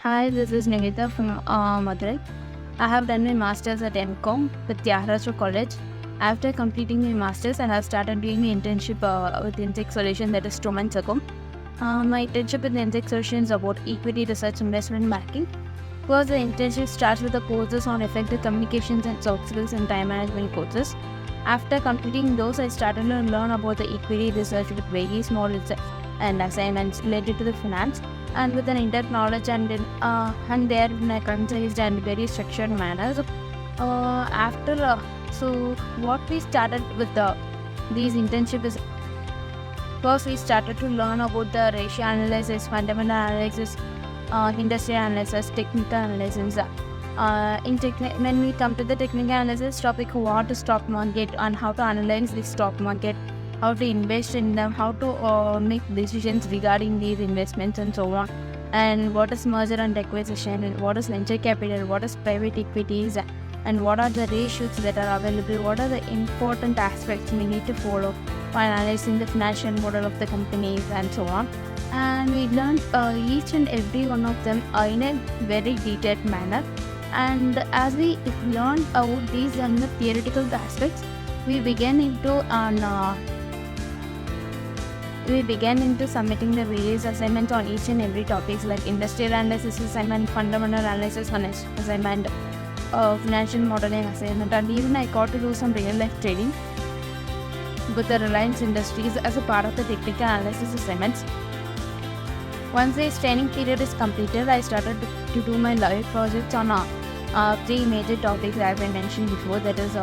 Hi, this is Nigita from Madurai. I have done my masters at MCOM with Tyagaraja College. After completing my masters, I have started doing my internship with inSAKE Solution, that is 2 months ago. My internship with inSAKE Solution is about equity research investment banking. First, the internship starts with the courses on effective communications and soft skills and time management courses. After completing those, I started to learn about the equity research with various models and assignments related to the finance, and with an in-depth knowledge and there in a concise and very structured manner. So what we started with these internships is, first we started to learn about the ratio analysis, fundamental analysis, industry analysis, technical analysis. When we come to the technical analysis topic, what is stock market and how to analyze the stock market, how to invest in them, how to make decisions regarding these investments and so on, and what is merger and acquisition, and what is venture capital, what is private equities, and what are the ratios that are available, what are the important aspects we need to follow while analyzing the financial model of the companies and so on. And we learned each and every one of them in a very detailed manner. And as we learned about these and the theoretical aspects, we began into submitting the various assignments on each and every topics, like industrial analysis assignment, fundamental analysis assignment, financial modeling assignment, and even I got to do some real life trading with the Reliance Industries as a part of the technical analysis assignments. Once this training period is completed, I started to do my live projects on three major topics as I mentioned before, that is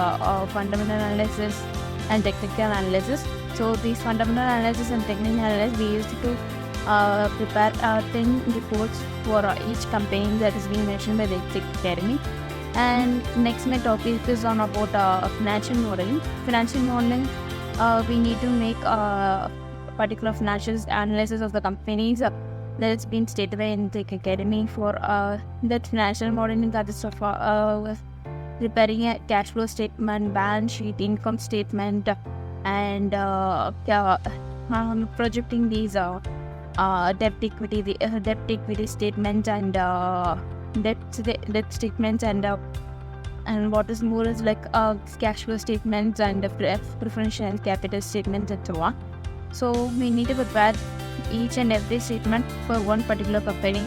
fundamental analysis and technical analysis. So these fundamental analysis and technical analysis, we used to prepare 10 reports for each company that is being mentioned by the inSAKE Academy. And next my topic is on about financial modeling. Financial modeling, we need to make particular financial analysis of the companies that has been stated by inSAKE Academy. For that financial modeling, that is preparing a cash flow statement, balance sheet, income statement, and projecting these debt equity statements and debt statements, and what is more is like cash flow statements and preferential capital statements and so on. So we need to prepare each and every statement for one particular company,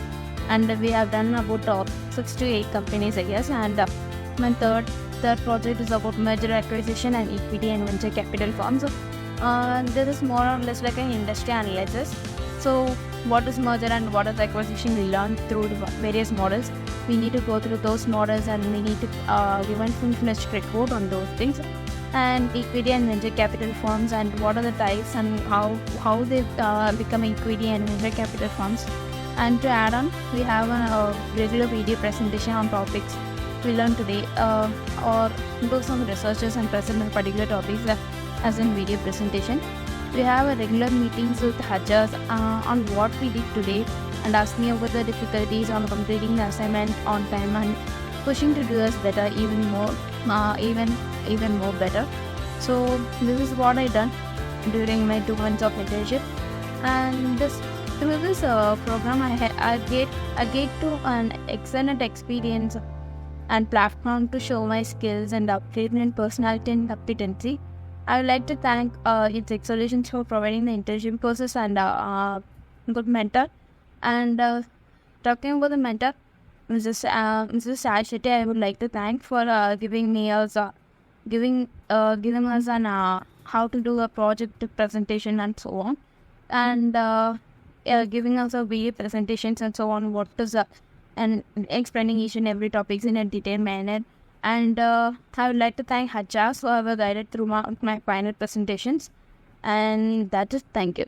and we have done about 6 to 8 companies, I guess. And my third project is about merger acquisition and equity and venture capital firms. This is more or less like an industry analysis. So what is merger and what is acquisition, we learn through the various models. We need to go through those models, and we need to give a full-fledged report on those things. And equity and venture capital firms, and what are the types and how they become equity and venture capital firms. And to add on, we have a regular video presentation on topics we learned today, or do some researches and present on particular topics as in video presentation. We have a regular meetings with HRs on what we did today, and asking about the difficulties on completing the assignment on time, and pushing to do us better, even more better. So this is what I done during my 2 months of internship, and through this program I get to an excellent experience and platform to show my skills and upgrade my personality and competency. I would like to thank inSAKE Solutions for providing the internship process and good mentor. And talking about the mentor, Mrs. Sai Shetty, I would like to thank for giving us an how to do a project presentation and so on, and giving us a video presentations and so on, and explaining each and every topics in a detailed manner. And I would like to thank HRs who have guided through my final presentations. And that is, thank you.